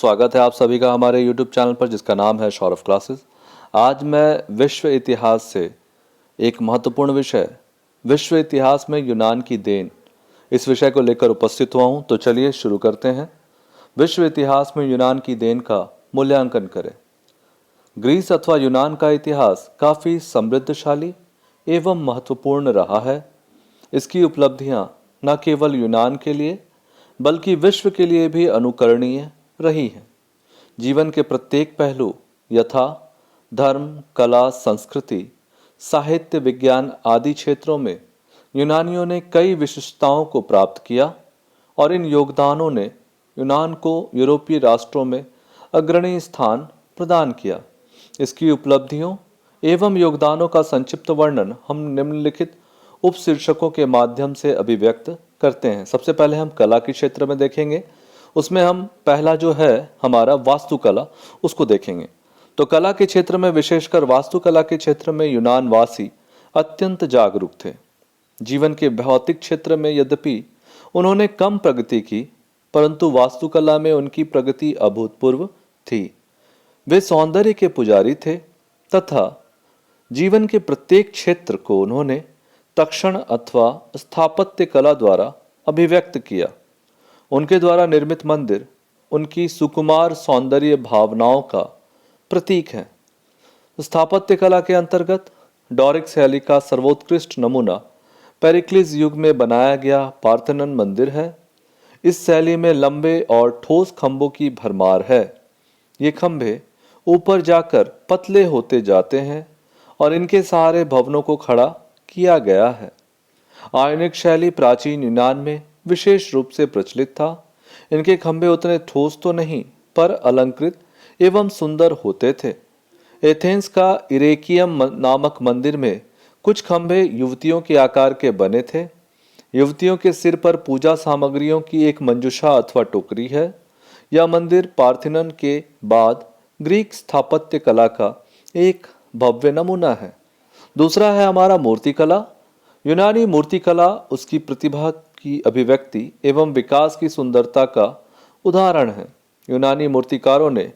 स्वागत है आप सभी का हमारे YouTube चैनल पर जिसका नाम है सौरभ क्लासेस। आज मैं विश्व इतिहास से एक महत्वपूर्ण विषय विश्व इतिहास में यूनान की देन इस विषय को लेकर उपस्थित हुआ हूं। तो चलिए शुरू करते हैं। विश्व इतिहास में यूनान की देन का मूल्यांकन करें। ग्रीस अथवा यूनान का इतिहास काफ़ी समृद्धशाली एवं महत्वपूर्ण रहा है। इसकी उपलब्धियां न केवल यूनान के लिए बल्कि विश्व के लिए भी अनुकरणीय रही हैं। जीवन के प्रत्येक पहलू यथा धर्म, कला, संस्कृति, साहित्य, विज्ञान आदि क्षेत्रों में यूनानियों ने कई विशिष्टताओं को प्राप्त किया और इन योगदानों ने यूनान को यूरोपीय राष्ट्रों में अग्रणी स्थान प्रदान किया। इसकी उपलब्धियों एवं योगदानों का संक्षिप्त वर्णन हम निम्नलिखित उपशीर्षकों के माध्यम से अभिव्यक्त करते हैं। सबसे पहले हम कला के क्षेत्र में देखेंगे। उसमें हम पहला जो है हमारा वास्तुकला उसको देखेंगे। तो कला के क्षेत्र में विशेषकर वास्तुकला के क्षेत्र में यूनान वासी अत्यंत जागरूक थे। जीवन के भौतिक क्षेत्र में यद्यपि उन्होंने कम प्रगति की, परंतु वास्तुकला में उनकी प्रगति अभूतपूर्व थी। वे सौंदर्य के पुजारी थे तथा जीवन के प्रत्येक क्षेत्र को उन्होंने तक्षण अथवा स्थापत्य कला द्वारा अभिव्यक्त किया। उनके द्वारा निर्मित मंदिर उनकी सुकुमार सौंदर्य भावनाओं का प्रतीक है। स्थापत्य कला के अंतर्गत डोरिक शैली का सर्वोत्कृष्ट नमूना पेरिक्लिस युग में बनाया गया पार्थेनन मंदिर है। इस शैली में लंबे और ठोस खंभों की भरमार है। ये खंभे ऊपर जाकर पतले होते जाते हैं और इनके सहारे भवनों को खड़ा किया गया है। आयनिक शैली प्राचीन यूनान में विशेष रूप से प्रचलित था। इनके खंभे उतने ठोस तो नहीं पर अलंकृत एवं सुंदर होते थे। एथेंस का इरेकियम नामक मंदिर में कुछ खंभे युवतियों के आकार के बने थे। युवतियों के सिर पर पूजा सामग्रियों की एक मंजूषा अथवा टोकरी है। यह मंदिर पार्थेनन के बाद ग्रीक स्थापत्य कला का एक भव्य नमूना है। दूसरा है हमारा मूर्तिकला। यूनानी मूर्तिकला उसकी प्रतिभा की अभिव्यक्ति एवं विकास की सुंदरता का उदाहरण है। यूनानी मूर्तिकारों ने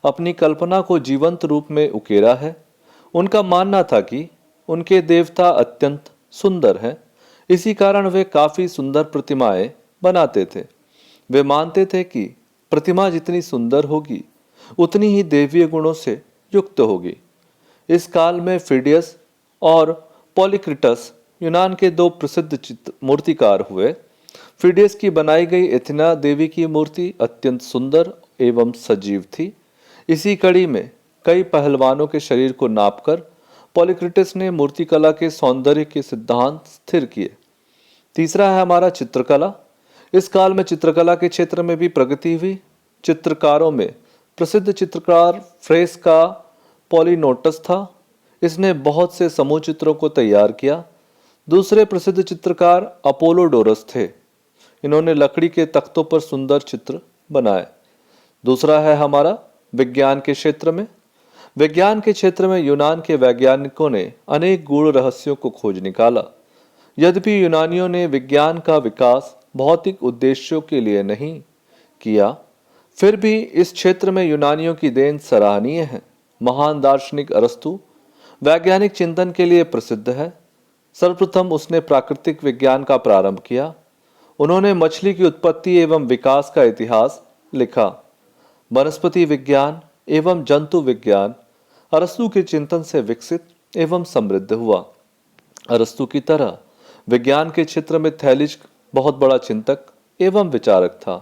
अपनी कल्पना को जीवंत रूप में उकेरा है। उनका मानना था कि उनके देवता अत्यंत सुंदर हैं, इसी कारण वे काफी सुंदर प्रतिमाएं बनाते थे। वे मानते थे कि प्रतिमा जितनी सुंदर होगी उतनी ही दैवीय गुणों से युक्त होगी। इस काल में फिडियस और पॉलिक्रिटस यूनान के दो प्रसिद्ध मूर्तिकार हुए। फिडियस की बनाई गई एथेना देवी की मूर्ति अत्यंत सुंदर एवं सजीव थी। इसी कड़ी में कई पहलवानों के शरीर को नापकर पॉलिक्रिटस ने मूर्तिकला के सौंदर्य के सिद्धांत स्थिर किए। तीसरा है हमारा चित्रकला। इस काल में चित्रकला के क्षेत्र में भी प्रगति हुई। चित्रकारों में प्रसिद्ध चित्रकार फ्रेस का पॉलिनोटस था। इसने बहुत से समूह चित्रों को तैयार किया। दूसरे प्रसिद्ध चित्रकार अपोलोडोरस थे। इन्होंने लकड़ी के तख्तों पर सुंदर चित्र बनाए। दूसरा है हमारा विज्ञान के क्षेत्र में। विज्ञान के क्षेत्र में यूनान के वैज्ञानिकों ने अनेक गूढ़ रहस्यों को खोज निकाला। यद्यपि यूनानियों ने विज्ञान का विकास भौतिक उद्देश्यों के लिए नहीं किया, फिर भी इस क्षेत्र में यूनानियों की देन सराहनीय है। महान दार्शनिक अरस्तु वैज्ञानिक चिंतन के लिए प्रसिद्ध है। सर्वप्रथम उसने प्राकृतिक विज्ञान का प्रारंभ किया। उन्होंने मछली की उत्पत्ति एवं विकास का इतिहास लिखा। वनस्पति विज्ञान एवं जंतु विज्ञान अरस्तु के चिंतन से विकसित एवं समृद्ध हुआ। अरस्तु की तरह विज्ञान के क्षेत्र में थैलिज बहुत बड़ा चिंतक एवं विचारक था।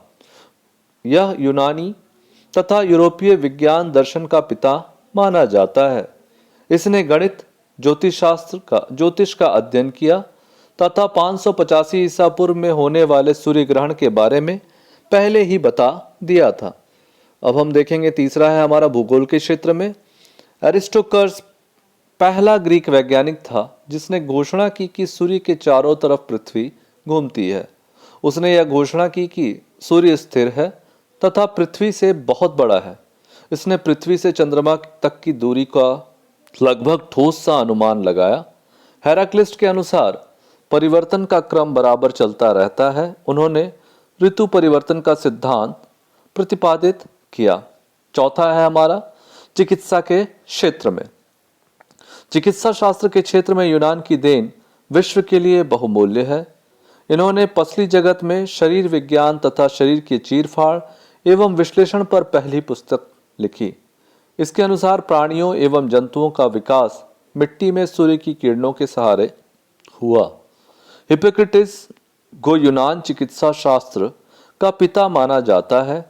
यह यूनानी तथा यूरोपीय विज्ञान दर्शन का पिता माना जाता है। इसने गणित, ज्योतिष का अध्ययन किया तथा 585 ईसा पूर्व में होने वाले सूर्य ग्रहण के बारे में पहले ही बता दिया था। अब हम देखेंगे तीसरा है हमारा भूगोल के क्षेत्र में। एरिस्टोकर्स पहला ग्रीक वैज्ञानिक था जिसने घोषणा की कि सूर्य के चारों तरफ पृथ्वी घूमती है। उसने यह घोषणा की कि सूर्य स्थिर है तथा पृथ्वी से बहुत बड़ा है। इसने पृथ्वी से चंद्रमा तक की दूरी का लगभग ठोस सा अनुमान लगाया। हेराक्लिस्ट के अनुसार परिवर्तन का क्रम बराबर चलता रहता है। उन्होंने ऋतु परिवर्तन का सिद्धांत प्रतिपादित किया। चौथा है हमारा चिकित्सा के क्षेत्र में। चिकित्सा शास्त्र के क्षेत्र में यूनान की देन विश्व के लिए बहुमूल्य है। इन्होंने पसली जगत में शरीर विज्ञान तथा शरीर की चीरफाड़ एवं विश्लेषण पर पहली पुस्तक लिखी। इसके अनुसार प्राणियों एवं जंतुओं का विकास मिट्टी में सूर्य की किरणों के सहारे हुआ। हिप्पोक्रेटिस को यूनान चिकित्सा शास्त्र का पिता माना जाता है।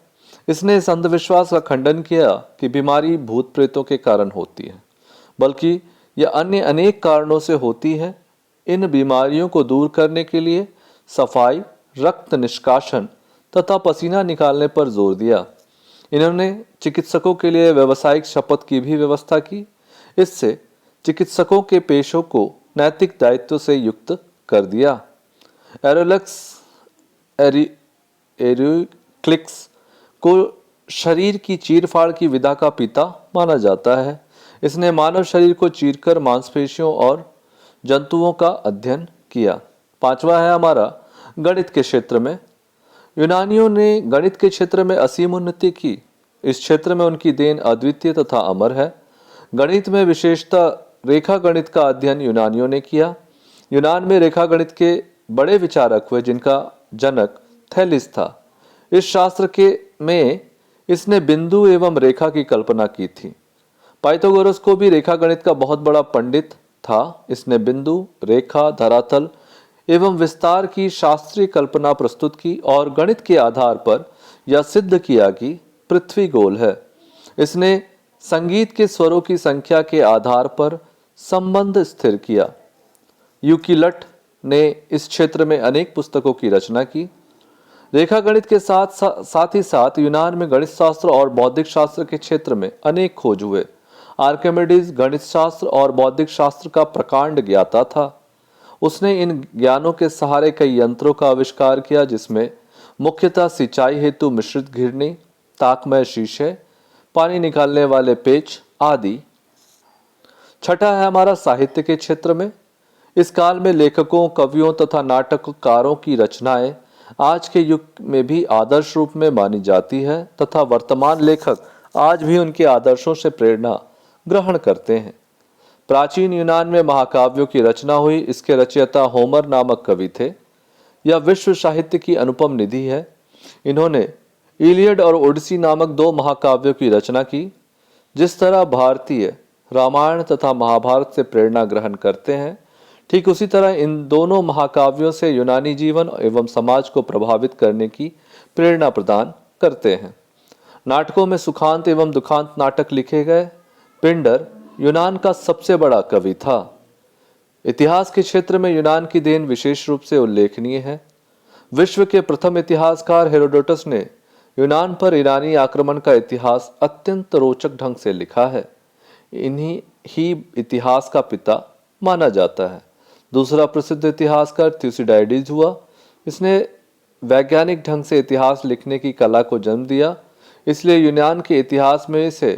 इसने इस अंधविश्वास का खंडन किया कि बीमारी भूत प्रेतों के कारण होती है, बल्कि यह अन्य अनेक कारणों से होती है। इन बीमारियों को दूर करने के लिए सफाई, रक्त निष्कासन तथा पसीना निकालने पर जोर दिया। इन्होंने चिकित्सकों के लिए व्यावसायिक शपथ की भी व्यवस्था की। इससे चिकित्सकों के पेशों को नैतिक दायित्व से युक्त कर दिया। एरोलक्स एरिक्लिक्स को शरीर की चीरफाड़ की विधा का पिता माना जाता है। इसने मानव शरीर को चीरकर मांसपेशियों और जंतुओं का अध्ययन किया। पांचवा है हमारा गणित के क्षेत्र में। यूनानियों ने गणित के क्षेत्र में असीम उन्नति की। इस क्षेत्र में उनकी देन अद्वितीय तथा अमर है। गणित में विशेषतः रेखा गणित का अध्ययन यूनानियों ने किया। यूनान में रेखा गणित के बड़े विचारक हुए, जिनका जनक थैलिस था। इस शास्त्र के में इसने बिंदु एवं रेखा की कल्पना की थी। पाइथागोरस को भी रेखा गणित का बहुत बड़ा पंडित था। इसने बिंदु, रेखा, धरातल एवं विस्तार की शास्त्रीय कल्पना प्रस्तुत की और गणित के आधार पर यह सिद्ध किया कि पृथ्वी गोल है। इसने संगीत के स्वरों की संख्या के आधार पर संबंध स्थिर किया। यूक्लिड ने इस क्षेत्र में अनेक पुस्तकों की रचना की। रेखा गणित के साथ ही साथ यूनान में गणित शास्त्र और बौद्धिक शास्त्र के क्षेत्र में अनेक खोज हुए। आर्किमिडीज गणित शास्त्र और बौद्धिक शास्त्र का प्रकांड ज्ञाता था। उसने इन ज्ञानों के सहारे कई यंत्रों का आविष्कार किया, जिसमें मुख्यतः सिंचाई हेतु मिश्रित घिरनी, ताकमय शीशे, पानी निकालने वाले पेच आदि। छठा है हमारा साहित्य के क्षेत्र में। इस काल में लेखकों, कवियों तथा नाटककारों की रचनाएं आज के युग में भी आदर्श रूप में मानी जाती है तथा वर्तमान लेखक आज भी उनके आदर्शों से प्रेरणा ग्रहण करते हैं। प्राचीन यूनान में महाकाव्यों की रचना हुई। इसके रचयिता होमर नामक कवि थे। यह विश्व साहित्य की अनुपम निधि है। इन्होंने इलियड और ओडिसी नामक दो महाकाव्यों की रचना की। जिस तरह भारतीय रामायण तथा महाभारत से प्रेरणा ग्रहण करते हैं, ठीक उसी तरह इन दोनों महाकाव्यों से यूनानी जीवन एवं समाज को प्रभावित करने की प्रेरणा प्रदान करते हैं। नाटकों में सुखांत एवं दुखांत नाटक लिखे गए। पिंडर यूनान का सबसे बड़ा कवि था। इतिहास के क्षेत्र में यूनान की देन विशेष रूप से उल्लेखनीय है। विश्व के प्रथम इतिहासकार हेरोडोटस ने यूनान पर ईरानी आक्रमण का इतिहास अत्यंत रोचक ढंग से लिखा है। इन्हीं ही इतिहास का पिता माना जाता है। दूसरा प्रसिद्ध इतिहासकार थ्यूसिडाइडिस हुआ। इसने वैज्ञानिक ढंग से इतिहास लिखने की कला को जन्म दिया, इसलिए यूनान के इतिहास में इसे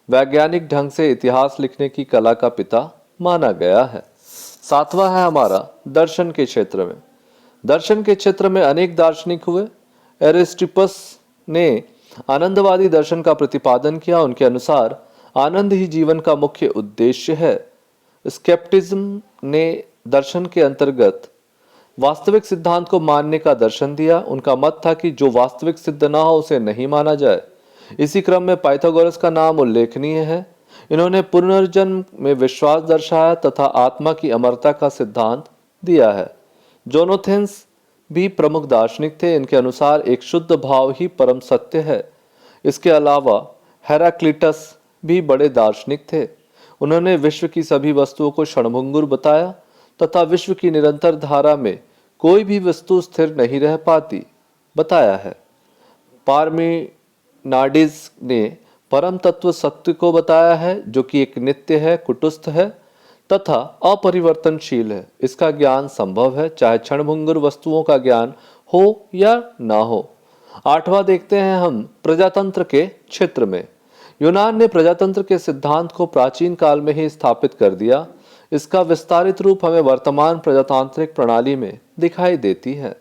वैज्ञानिक ढंग से इतिहास लिखने की कला का पिता माना गया है। सातवां है हमारा दर्शन के क्षेत्र में। दर्शन के क्षेत्र में अनेक दार्शनिक हुए। एरिस्टिपस ने आनंदवादी दर्शन का प्रतिपादन किया। उनके अनुसार आनंद ही जीवन का मुख्य उद्देश्य है। स्केप्टिज्म ने दर्शन के अंतर्गत वास्तविक सिद्धांत को मानने का दर्शन दिया। उनका मत था कि जो वास्तविक सिद्ध ना हो उसे नहीं माना जाए। इसी क्रम में पाइथागोरस का नाम उल्लेखनीय है। इन्होंने पुनर्जन्म में विश्वास दर्शाया तथा आत्मा की अमरता का सिद्धांत दिया है। जोनाथेंस भी प्रमुख दार्शनिक थे। इनके अनुसार एक शुद्ध भाव ही परम सत्य है। इसके अलावा हेराक्लिटस भी बड़े दार्शनिक थे। उन्होंने विश्व की सभी वस्तुओं को क्षणभंगुर बताया तथा विश्व की निरंतर धारा में कोई भी वस्तु स्थिर नहीं रह पाती बताया है। पार्मेनाडिस ने परम तत्व सत्य को बताया है, जो कि एक नित्य है, कुटस्थ है तथा अपरिवर्तनशील है। इसका ज्ञान संभव है, चाहे क्षणभंगुर वस्तुओं का ज्ञान हो या ना हो। आठवां देखते हैं हम प्रजातंत्र के क्षेत्र में। यूनान ने प्रजातंत्र के सिद्धांत को प्राचीन काल में ही स्थापित कर दिया। इसका विस्तारित रूप हमें वर्तमान प्रजातांत्रिक प्रणाली में दिखाई देती है।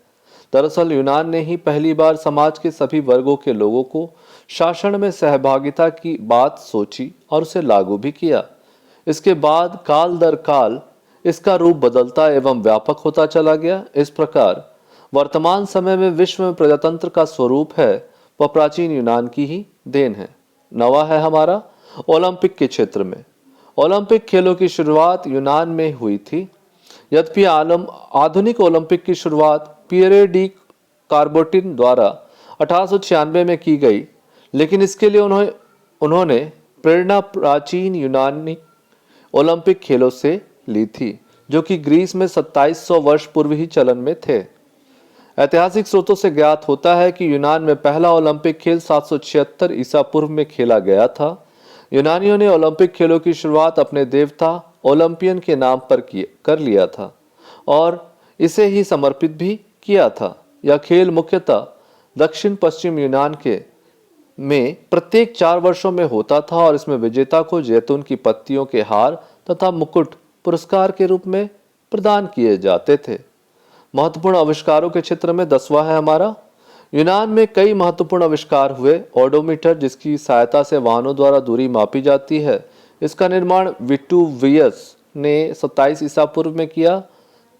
दरअसल यूनान ने ही पहली बार समाज के सभी वर्गों के लोगों को शासन में सहभागिता की बात सोची और उसे लागू भी किया। इसके बाद काल दर काल इसका रूप बदलता एवं व्यापक होता चला गया। इस प्रकार वर्तमान समय में विश्व में प्रजातंत्र का स्वरूप है वह प्राचीन यूनान की ही देन है। नवा है हमारा ओलंपिक के क्षेत्र में। ओलंपिक खेलों की शुरुआत यूनान में हुई थी। यद्यपि आधुनिक ओलंपिक की शुरुआत पियरे डी कार्बोटिन द्वारा 1896 में की गई, लेकिन इसके लिए उन्होंने प्रेरणा प्राचीन यूनानी ओलंपिक खेलों से ली थी, जो कि ग्रीस में 2700 वर्ष पूर्व ही चलन में थे। ऐतिहासिक स्रोतों से ज्ञात होता है कि यूनान में पहला ओलंपिक खेल 776 ईसा पूर्व में खेला गया था। यूनानियों ने ओलंपिक खेलों की शुरुआत अपने देवता ओलंपियन के नाम पर कर लिया था और इसे ही समर्पित भी किया था। यह खेल मुख्यतः दक्षिण पश्चिम यूनान के में प्रत्येक 4 वर्षों में होता था और इसमें विजेता को जैतून की पत्तियों के हार तथा मुकुट पुरस्कार के रूप में प्रदान किए जाते थे। महत्वपूर्ण आविष्कारों के क्षेत्र में 10वां है हमारा। यूनान में कई महत्वपूर्ण आविष्कार हुए। ओडोमीटर, जिसकी सहायता से वाहनों द्वारा दूरी मापी जाती है, इसका निर्माण विटुवियस ने 27 ईसा पूर्व में किया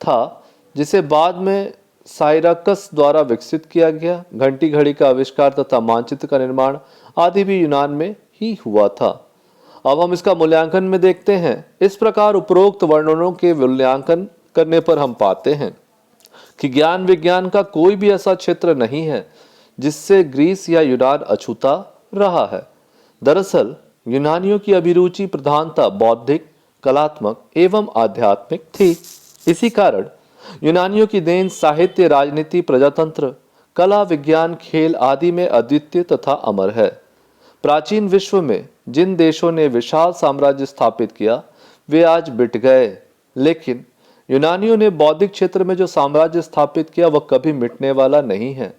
था, जिसे बाद में साइरकस द्वारा विकसित किया गया। घंटी घड़ी का आविष्कार तथा मानचित्र का निर्माण आदि भी यूनान में ही हुआ था। अब हम इसका मूल्यांकन में देखते हैं। इस प्रकार उपरोक्त वर्णनों के मूल्यांकन करने पर हम पाते हैं कि ज्ञान विज्ञान का कोई भी ऐसा क्षेत्र नहीं है जिससे ग्रीस या यूनान अछूता रहा है। दरअसल यूनानियों की अभिरुचि प्रधानता बौद्धिक, कलात्मक एवं आध्यात्मिक थी। इसी कारण यूनानियों की देन साहित्य, राजनीति, प्रजातंत्र, कला, विज्ञान, खेल आदि में अद्वितीय तथा अमर है। प्राचीन विश्व में जिन देशों ने विशाल साम्राज्य स्थापित किया वे आज बिट गए, लेकिन यूनानियों ने बौद्धिक क्षेत्र में जो साम्राज्य स्थापित किया वह कभी मिटने वाला नहीं है।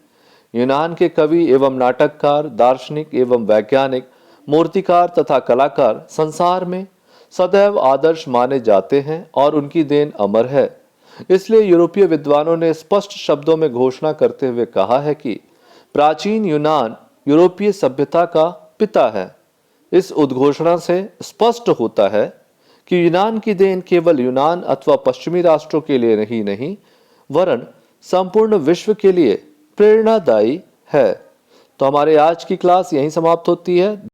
यूनान के कवि एवं नाटककार, दार्शनिक एवं वैज्ञानिक, मूर्तिकार तथा कलाकार संसार में सदैव आदर्श माने जाते हैं और उनकी देन अमर है। इसलिए यूरोपीय विद्वानों ने स्पष्ट शब्दों में घोषणा करते हुए कहा है कि प्राचीन यूनान यूरोपीय सभ्यता का पिता है। इस उद्घोषणा से स्पष्ट होता है कि यूनान की देन केवल यूनान अथवा पश्चिमी राष्ट्रों के लिए ही नहीं वरन संपूर्ण विश्व के लिए प्रेरणादायी है। तो हमारे आज की क्लास यहीं समाप्त होती है।